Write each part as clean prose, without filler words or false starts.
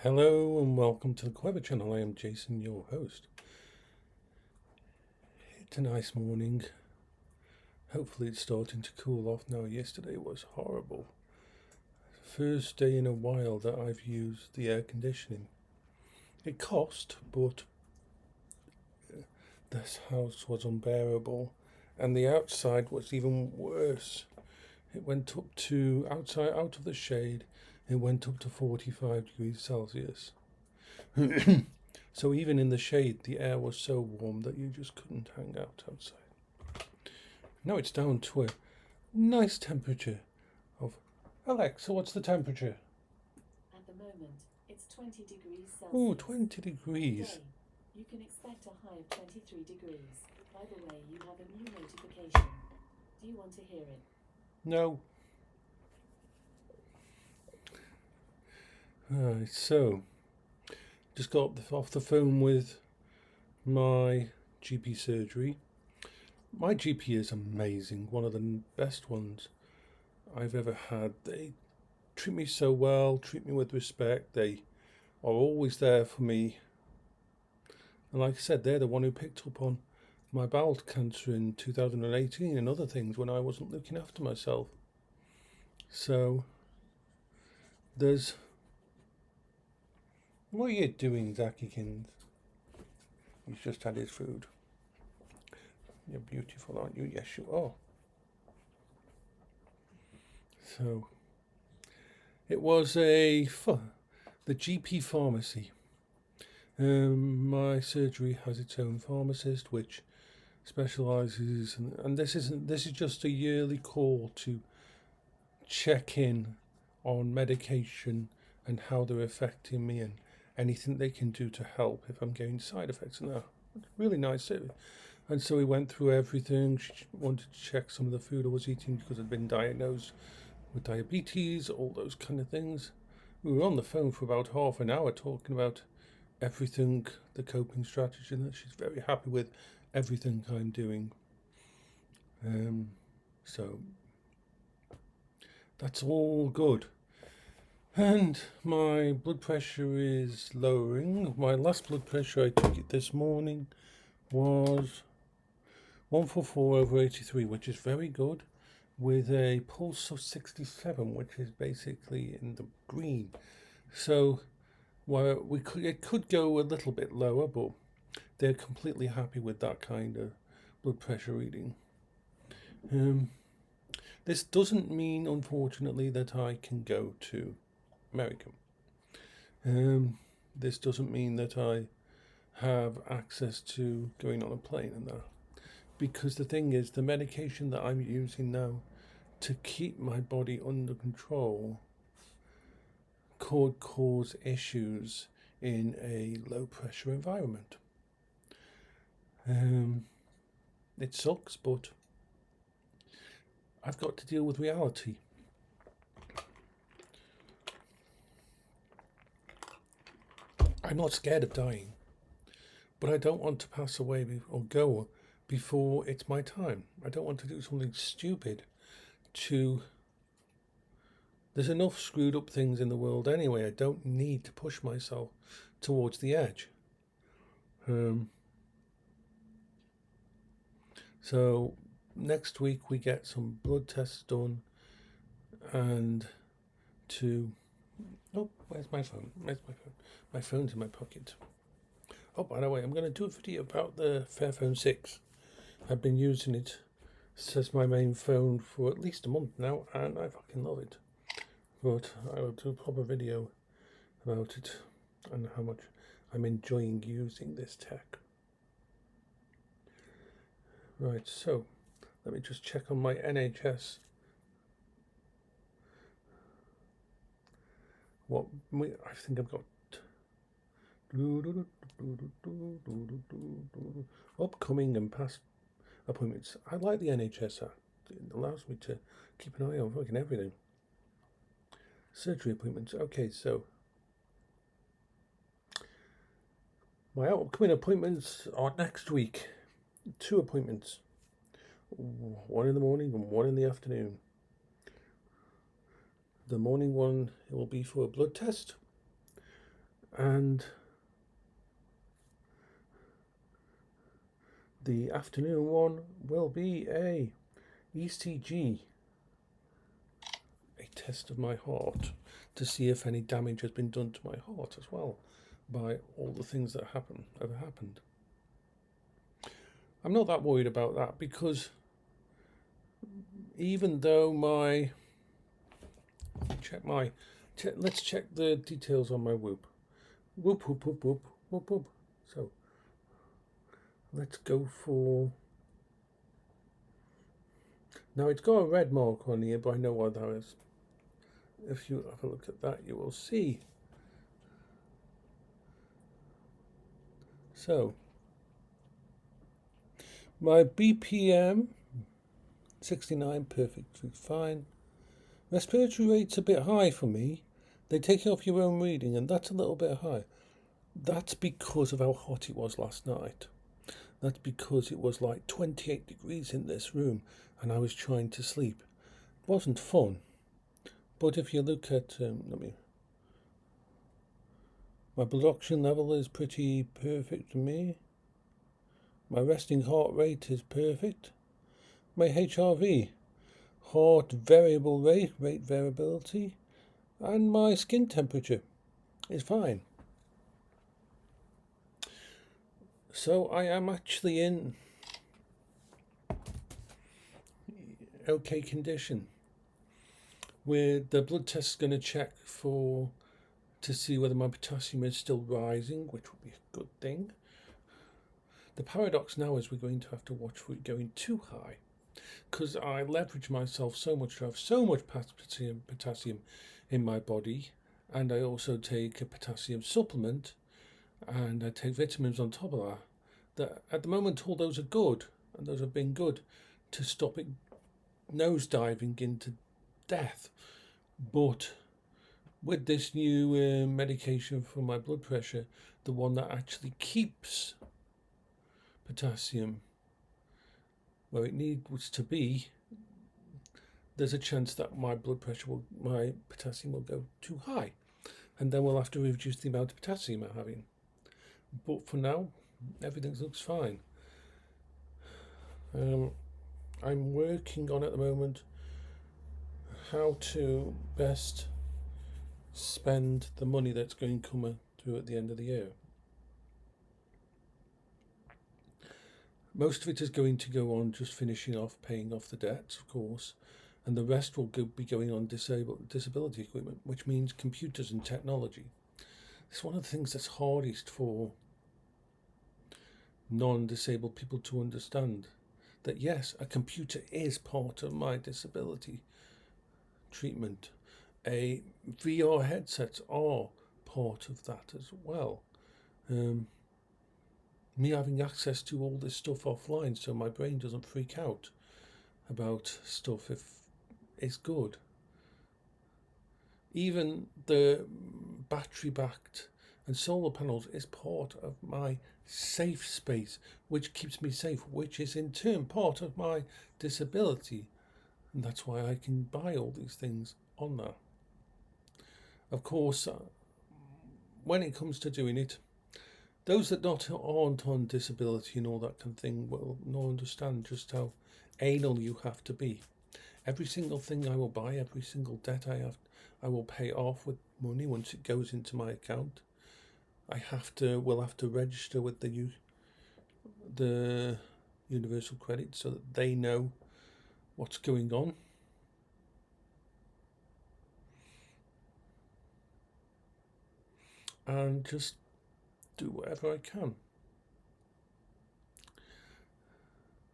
Hello and welcome to the Clever Channel. I am Jason, your host. It's a nice morning. Hopefully it's starting to cool off now. Yesterday was horrible. First day in a while that I've used the air conditioning. It cost, but this house was unbearable and the outside was even worse. It went up to, outside out of the shade, it went up to 45 degrees Celsius. So even in the shade, the air was so warm that you just couldn't hang out outside. Now it's down to a nice temperature of... Alexa, what's the temperature? At the moment, it's 20 degrees Celsius. Oh, 20 degrees. Today, you can expect a high of 23 degrees. By the way, you have a new notification. Do you want to hear it? No. Alright, so just got off the phone with my GP surgery. My GP is amazing, one of the best ones I've ever had. They treat me so well, treat me with respect. They are always there for me. And like I said, they're the one who picked up on my bowel cancer in 2018 and other things when I wasn't looking after myself. So there's... What are you doing, Zackykins? He's just had his food. You're beautiful, aren't you? Yes, you are. So, it was the GP pharmacy. My surgery has its own pharmacist, which specialises, and this is just a yearly call to check in on medication and how they're affecting me and anything they can do to help if I'm getting side effects. And that really nice service. And so we went through everything. She wanted to check some of the food I was eating because I'd been diagnosed with diabetes, all those kind of things. We were on the phone for about half an hour talking about everything, the coping strategy, and she's very happy with everything I'm doing. So that's all good. And my blood pressure is lowering. My last blood pressure, I took it this morning, was 144/83, which is very good, with a pulse of 67, which is basically in the green. So it could go a little bit lower, but they're completely happy with that kind of blood pressure reading. This doesn't mean, unfortunately, that I can go to America. This doesn't mean that I have access to going on a plane and that, because the thing is, the medication that I'm using now to keep my body under control could cause issues in a low pressure environment. It sucks, but I've got to deal with reality. I'm not scared of dying, but I don't want to pass away or go before it's my time. I don't want to do something stupid There's enough screwed up things in the world anyway. I don't need to push myself towards the edge. So next week we get some blood tests done and where's my phone? My phone's in my pocket. Oh, by the way, I'm going to do a video about the Fairphone 6. I've been using it as my main phone for at least a month now, and I fucking love it. But I will do a proper video about it and how much I'm enjoying using this tech. Right, so let me just check on my NHS. I think I've got upcoming and past appointments. I like the NHS app. It allows me to keep an eye on fucking everything. Surgery appointments. Okay, so my upcoming appointments are next week. 2 appointments. 1 in the morning and 1 in the afternoon. The morning one, it will be for a blood test. and the afternoon one will be a ECG, a test of my heart to see if any damage has been done to my heart as well by all the things that have happened. I'm not that worried about that, because even though let's check the details on my whoop. Whoop, whoop, whoop, whoop, whoop, whoop. So let's go for, now it's got a red mark on here, but I know what that is. If you have a look at that, you will see. So my BPM 69, perfectly fine. Respiratory rate's a bit high for me. They take it off your own reading, and that's a little bit high. That's because of how hot it was last night. That's because it was like 28 degrees in this room, and I was trying to sleep. It wasn't fun. But if you look at, my blood oxygen level is pretty perfect for me. My resting heart rate is perfect. My HRV, heart variable rate variability, and my skin temperature is fine. So I am actually in okay condition. Where the blood test is going to check to see whether my potassium is still rising, which would be a good thing. The paradox now is we're going to have to watch for it going too high, because I leverage myself so much to have so much potassium in my body, and I also take a potassium supplement, and I take vitamins on top of that at the moment all those are good, and those have been good to stop it nosediving into death. But with this new medication for my blood pressure, the one that actually keeps potassium where it needs to be, there's a chance that my potassium will go too high, and then we'll have to reduce the amount of potassium I'm having. But for now, everything looks fine. I'm working on at the moment how to best spend the money that's going to come through at the end of the year. Most of it is going to go on just finishing off paying off the debts, of course, and the rest will be going on disability equipment, which means computers and technology. It's one of the things that's hardest for non-disabled people to understand, that yes, a computer is part of my disability treatment. VR headsets are part of that as well. Me having access to all this stuff offline so my brain doesn't freak out about stuff if it's good. Even the battery backed and solar panels is part of my safe space, which keeps me safe, which is in turn part of my disability, and that's why I can buy all these things on there. Of course, when it comes to doing it, those that aren't on disability and all that kind of thing will not understand just how anal you have to be. Every single thing I will buy, every single debt I will pay off with money once it goes into my account. Will have to register with the Universal Credit so that they know what's going on. And just do whatever I can.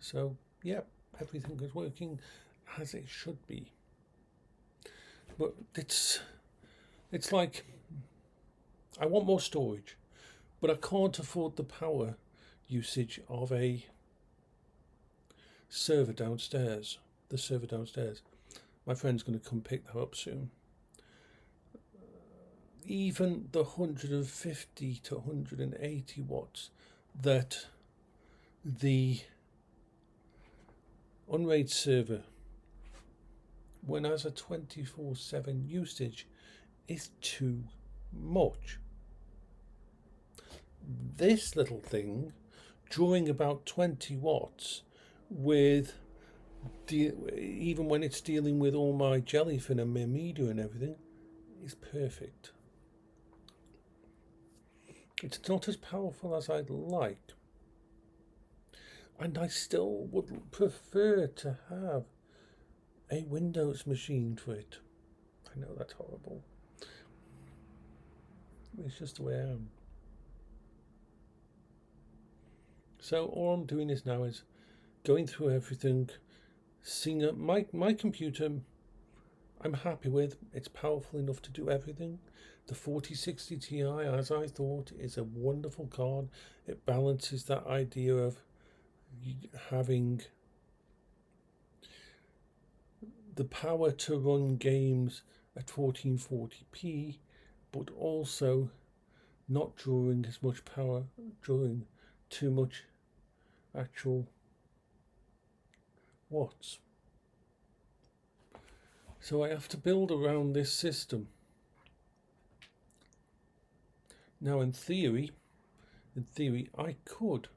So, yeah, everything is working as it should be. But it's like, I want more storage, but I can't afford the power usage of a server downstairs. The server downstairs. My friend's going to come pick that up soon. Even the 150 to 180 watts that the Unraid server, when as a 24/7 usage, is too much. this little thing drawing about 20 watts with even when it's dealing with all my jellyfin and my media and everything, is perfect. It's not as powerful as I'd like, and I still would prefer to have a Windows machine for it. I know that's horrible. It's just the way I am. So all I'm doing is now is going through everything, seeing my computer I'm happy with. It's powerful enough to do everything. The 4060 Ti, as I thought, is a wonderful card. It balances that idea of having the power to run games at 1440p, but also not drawing as much power, drawing too much actual watts. So I have to build around this system. Now in theory, I could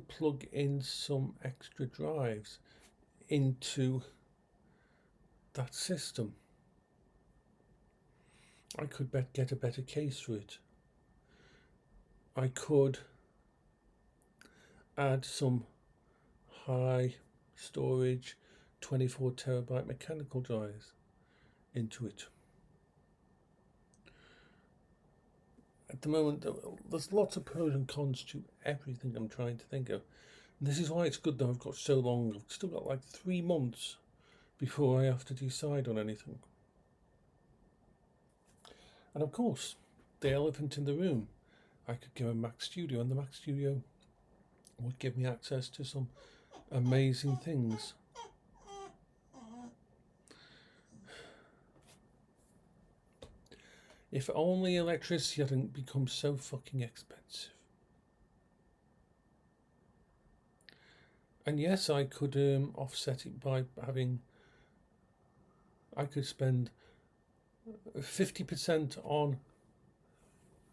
plug in some extra drives into that system. I could get a better case for it. I could add some high storage 24 terabyte mechanical drives into it. At the moment, there's lots of pros and cons to everything I'm trying to think of. And this is why it's good that I've got so long. I've still got like 3 months before I have to decide on anything. And of course, the elephant in the room. I could give a Mac Studio, and the Mac Studio would give me access to some amazing things. If only electricity hadn't become so fucking expensive. And yes, I could offset it by having... I could spend 50% on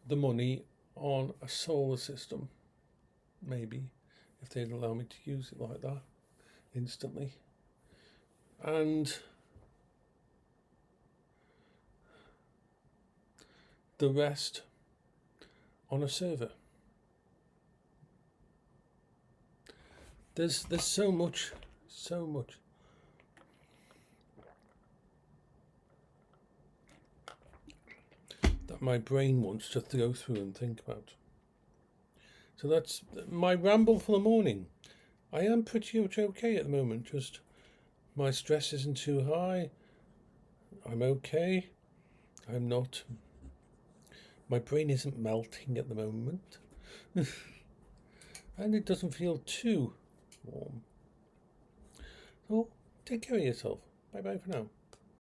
the money on a solar system. Maybe, if they'd allow me to use it like that instantly. And the rest on a server. There's so much that my brain wants to go through and think about. So that's my ramble for the morning. I am pretty much okay at the moment, just my stress isn't too high. I'm okay. I'm not... My brain isn't melting at the moment. And it doesn't feel too warm. So, take care of yourself. Bye bye for now.